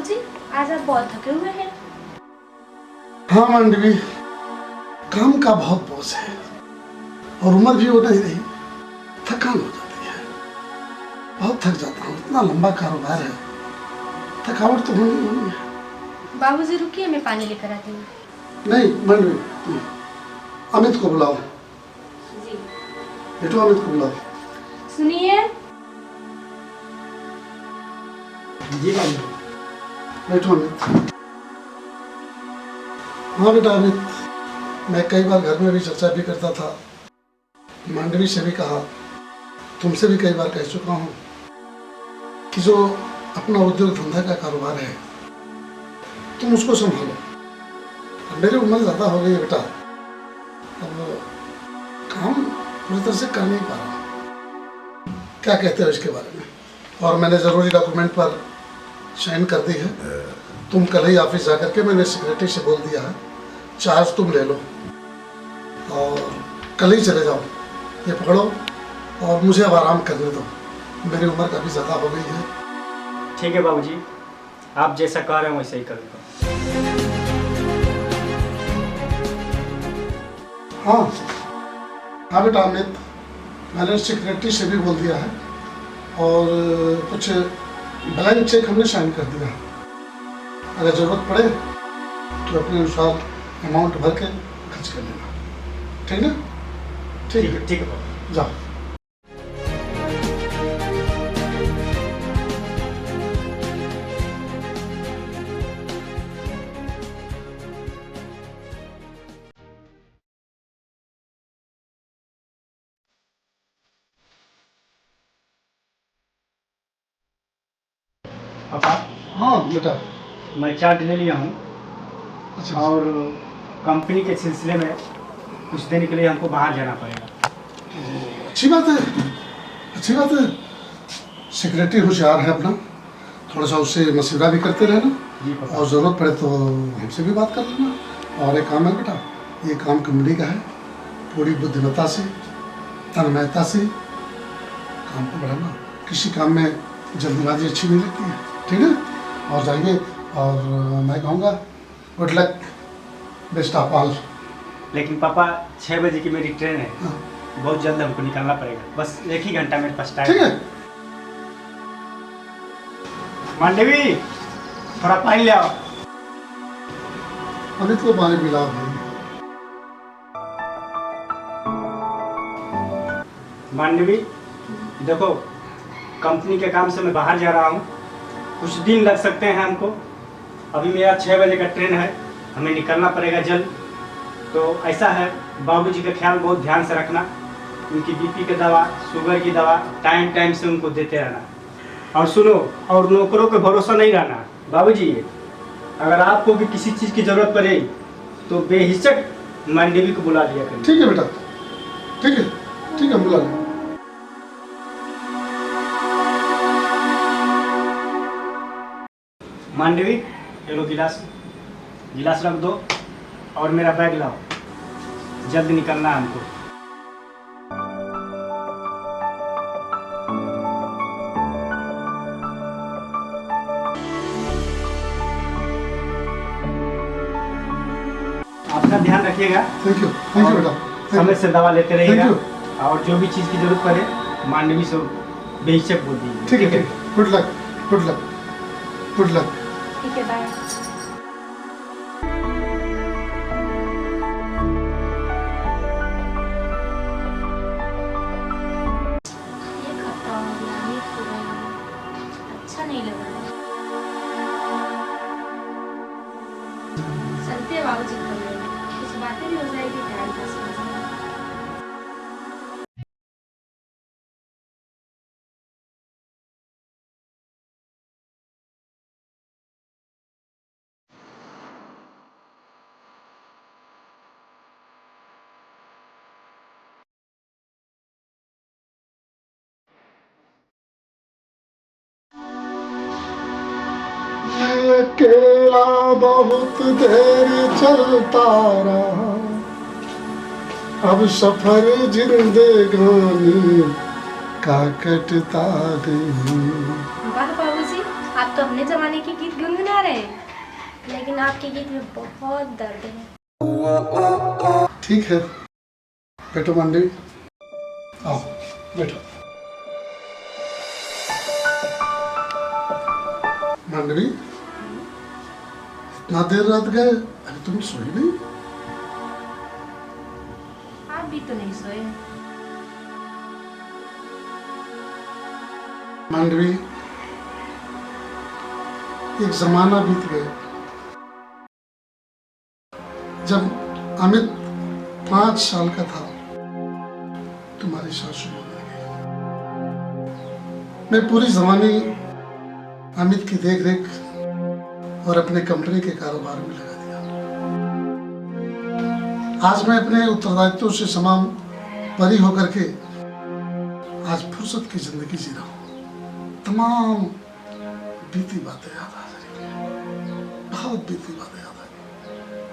बाबूजी, आज आप बहुत थके हुए हैं। हाँ मांडवी, काम का बहुत बोझ है और उम्र भी हो नहीं रही, थकान हो जाती है। बहुत थक जाता हूँ, इतना लंबा कारोबार है, थकावट तो होनी होनी है। बाबूजी रुकिए, मैं पानी लेकर आती हूँ। नहीं मांडवी, अमित को बुलाओ। जी। बेटो अमित को बुलाओ। सुनिए। जी मांडवी। बैठो अमित। हाँ बेटा अमित, मैं कई बार घर में भी चर्चा भी करता था, मांडवी से भी कहा, तुमसे भी कई बार कह चुका हूँ कि जो अपना उद्योग धंधा का कारोबार है तुम उसको संभालो। अब मेरी उम्र ज़्यादा हो गई है बेटा, अब काम पूरी तरह से कर नहीं पा रहा। क्या कहते हो इसके बारे में? और मैंने ज़रूरी डॉक्यूमेंट पर साइन कर दी है। तुम कल ही ऑफिस जा करके मैंने सेक्रेटरी से बोल दिया है, चार्ज तुम ले लो और कल ही चले जाओ। ये पकड़ो और मुझे अब आराम करने दो, मेरी उम्र काफ़ी ज़्यादा हो गई है। ठीक है बाबूजी, आप जैसा कह रहे हैं वैसा ही करूँगा। हाँ हाँ बेटा अमित, मैंने सेक्रेटरी से भी बोल दिया है और कुछ ब्लैंक चेक हमने साइन कर दिया। अगर ज़रूरत पड़े तो अपने अनुसार अमाउंट भर के खर्च कर लेना, ठीक ना? ठीक है, ठीक है बाबू। जाओ। पापा, हाँ बेटा। मैं चार्ट ले लिया हूँ अच्छा और कंपनी के सिलसिले में कुछ दिन के लिए हमको बाहर जाना पड़ेगा। अच्छी बात है, अच्छी बात है। सेक्रेटरी होशियार है अपना, थोड़ा सा उससे मशवरा भी करते रहना जी पापा। और ज़रूरत पड़े तो हमसे भी बात कर लेना। और एक काम है बेटा, ये काम कंपनी का है, पूरी बुद्धिमत्ता से, तन्मयता से काम को बढ़ाना। किसी काम में जल्दबाजी अच्छी नहीं लगती है, ठीक है? और जाइए, और मैं कहूँगा good luck, best of all. लेकिन पापा 6 बजे की मेरी ट्रेन है, हाँ, बहुत जल्द हमको निकलना पड़ेगा। बस 1 ही घंटा मेरे पास ठीक टाइम है। मांडवी, थोड़ा पानी ले आओ। अमित को पानी पिलाओ भाई। मांडवी देखो, कंपनी के काम से मैं बाहर जा रहा हूँ, कुछ दिन लग सकते हैं हमको। अभी मेरा 6 बजे का ट्रेन है, हमें निकलना पड़ेगा जल्द। तो ऐसा है, बाबूजी का ख्याल बहुत ध्यान से रखना, उनकी बीपी की दवा, शुगर की दवा टाइम टाइम से उनको देते रहना। और सुनो, और नौकरों पे भरोसा नहीं रहना। बाबूजी, अगर आपको भी किसी चीज़ की ज़रूरत पड़े तो बेहिचक मांडवी को बुला लिया करिए। ठीक है बेटा, ठीक है, ठीक है, बुला लें। मांडवी, ये लो गिलास, गिलास रख दो और मेरा बैग लाओ, जल्द निकलना है हमको। अपना ध्यान रखिएगा, थैंक यू बेटा। समय से दवा लेते रहिएगा। Thank और जो भी चीज़ की जरूरत पड़े मांडवी से बेहिचक बोल दीजिए। ठीक है, ठीक है। Good luck, good luck, good luck. ठीक है, बाय। ये खट्टा हो गया, मीठ हो गया, अच्छा नहीं लग रहा है। चलते हैं बाबूजी को लेने, कुछ बातें भी हो जाएगी, टाइम पास हो जाएगा। मैं अकेला बहुत देर चलता रहा, अब सफर जिंदगानी का कटता नहीं। वाह बाबूजी, आप तो अपने जमाने के गीत गुनगुना रहे हैं, लेकिन आपके गीत में बहुत दर्द है। ठीक है, बैठो मांडवी, आओ बैठो। मांडवी, इतना देर रात गए, अभी तुम सोई नहीं? आप भी तो नहीं सोए। मांडवी, एक जमाना बीत गया जब अमित 5 साल का था, तुम्हारी सासू बोलने गई। मैं पूरी जवानी अमित की देखरेख और अपने कंपनी के कारोबार में लगा दिया। आज मैं अपने उत्तरदायित्वों से तमाम परी होकर के आज फुर्सत की जिंदगी जी रहा हूँ। तमाम बीती बातें याद आ रही हैं, बहुत बीती बातें याद आ रही।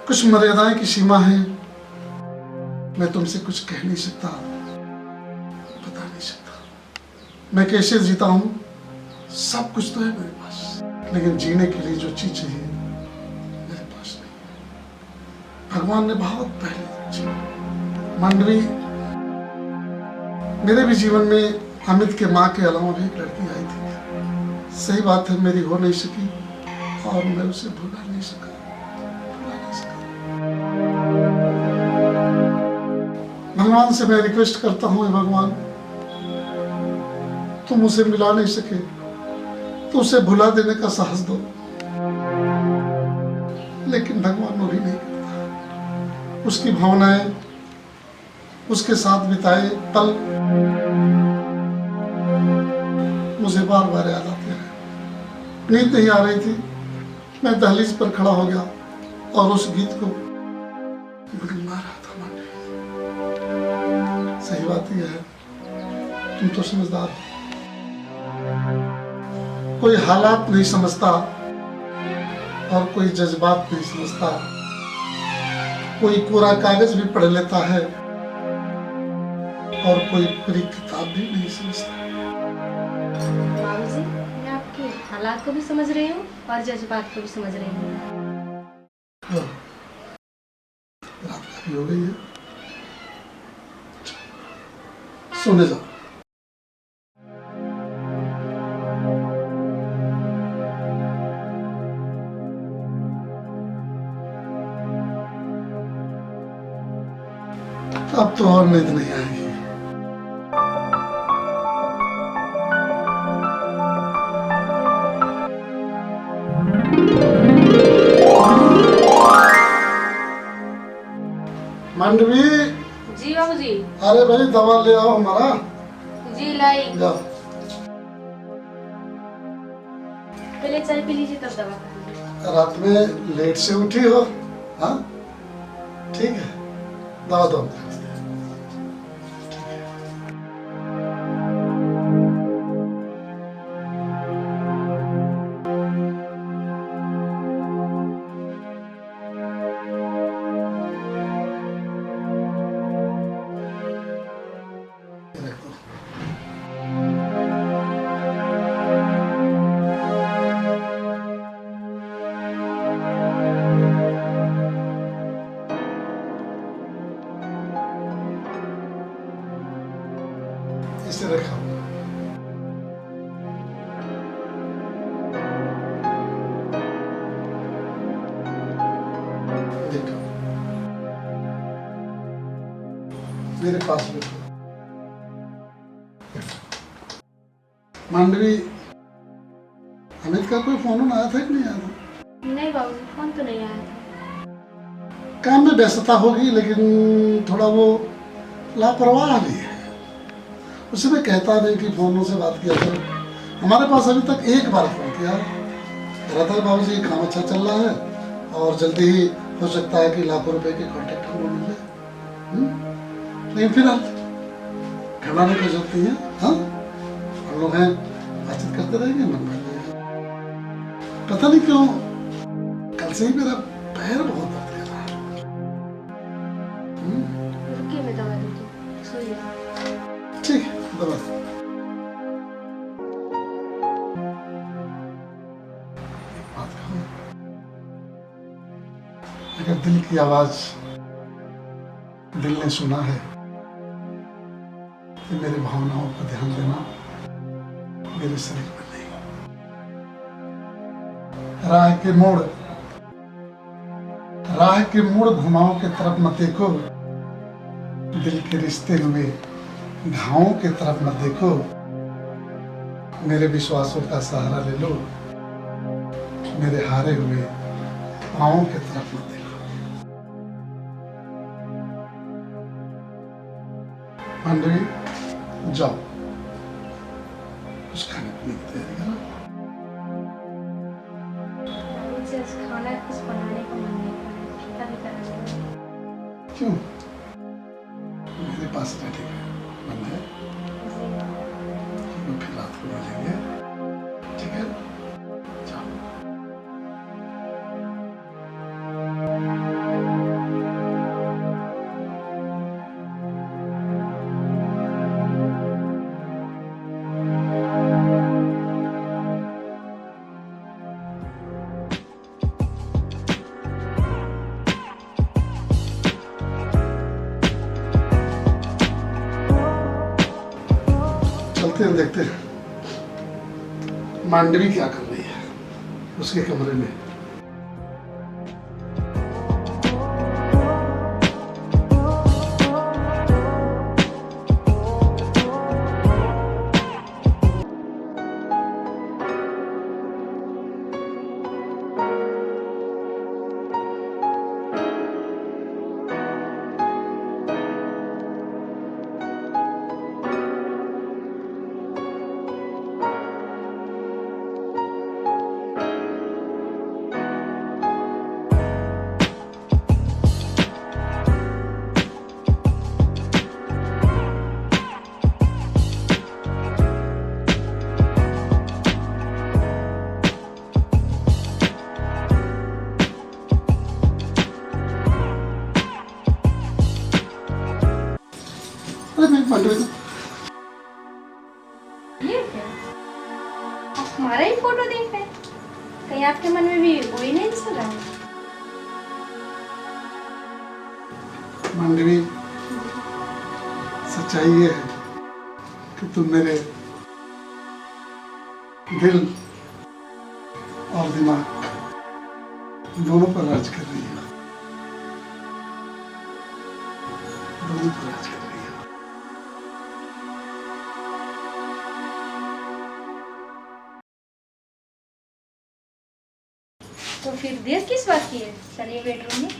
कुछ मर्यादाएं की सीमा है, मैं तुमसे कुछ कह नहीं सकता, बता नहीं सकता। मैं कैसे जीता हूँ, सब कुछ तो है मेरे पास, लेकिन जीने के लिए जो चीज चाहिए मेरे पास नहीं है। भगवान ने बहुत पहले दी। मांडवी, मेरे भी जीवन में अमित के माँ के अलावा भी एक लड़की आई थी। सही बात है, मेरी हो नहीं सकी और मैं उसे भुला नहीं सका। भगवान से मैं रिक्वेस्ट करता हूँ, हे भगवान, तुम उसे मिला नहीं सके तो उसे भुला देने का साहस दो। लेकिन भगवान वो भी नहीं करता। उसकी भावनाएं, उसके साथ बिताए पल मुझे बार बार याद आते हैं। नींद नहीं आ रही थी, मैं दहलीज पर खड़ा हो गया और उस गीत को गुनगुना रहा था। मांडवी, सही बात यह है, तुम तो समझदार हो। कोई हालात नहीं समझता और कोई जज्बात नहीं समझता। कोई कोरा कागज भी पढ़ लेता है और कोई पूरी किताब भी नहीं समझता। बाबूजी, मैं आपके हालात को भी समझ रही हूँ और जज्बात को भी समझ रही हूँ। रात काफी हो गई है, सोने जाओ। अब तो और नींद नहीं आएगी। मांडवी, जी बाबूजी। अरे भाई दवा ले आओ हमारा। जी लाई। जाओ। पहले चाय पी लीजिए तब दवा खाइए। रात में लेट से उठी हो? हाँ ठीक है, दवा दो। इसे रखा देखो, मेरे पास बैठो। मांडवी, अमित का कोई फोन आया था कि नहीं आया था? नहीं बाबूजी, फोन तो नहीं आया था। काम में व्यस्तता होगी, लेकिन थोड़ा वो लापरवाह भी है। उसे मैं कहता नहीं कि फोनों से बात किया करो। हमारे पास अभी तक एक बार फोन किया, कह रहा था बाबूजी काम अच्छा चल रहा है और जल्दी ही हो सकता है कि लाखों रुपए के कॉन्ट्रैक्ट हमको मिल जाए। लेकिन फिर घबराने की जरूरत नहीं है। हाँ, हम लोग हैं, बातचीत करते रहेंगे, मन भर जाएगा। पता नहीं क्यों कल से ही मेरा पैर बहुत दर्द कर रहा है। रुकिए, मैं दवा देती हूँ, सोइए। ठीक है, दबा। दिल की आवाज दिल ने सुना है कि मेरी भावनाओं पर ध्यान देना, मेरे शरीर पर नहीं। राह के मोड़ घुमाओं के तरफ मत देखो, दिल के रिश्ते हुए घावों के तरफ मत देखो, मेरे विश्वासों का सहारा ले लो, मेरे हारे हुए पाँवों की तरफ मत देखो। मांडवी जाओ, कुछ खाने पीने की तैयारी करो। मुझे आज खाना कुछ बनाने का मन नहीं कर रहा है, कभी करेंगे। क्यों? मेरे पास रेडी है, मन है, तो फिर रात को मिलेंगे, ठीक है? जाओ। चलते हैं, देखते हैं मांडवी क्या कर रही है उसके कमरे में। अरे मेरी मांडवी, ये क्या? आप हमारा ही फोटो देख रहे हैं? कहीं आपके मन में भी वही नहीं चल रहा है? मांडवी, सच्चाई ये है कि तुम मेरे दिल और दिमाग दोनों पर राज कर रही हो, दोनों पर राज कर रही हो। तो फिर देर किस बात की है? चलिए बेडरूम में।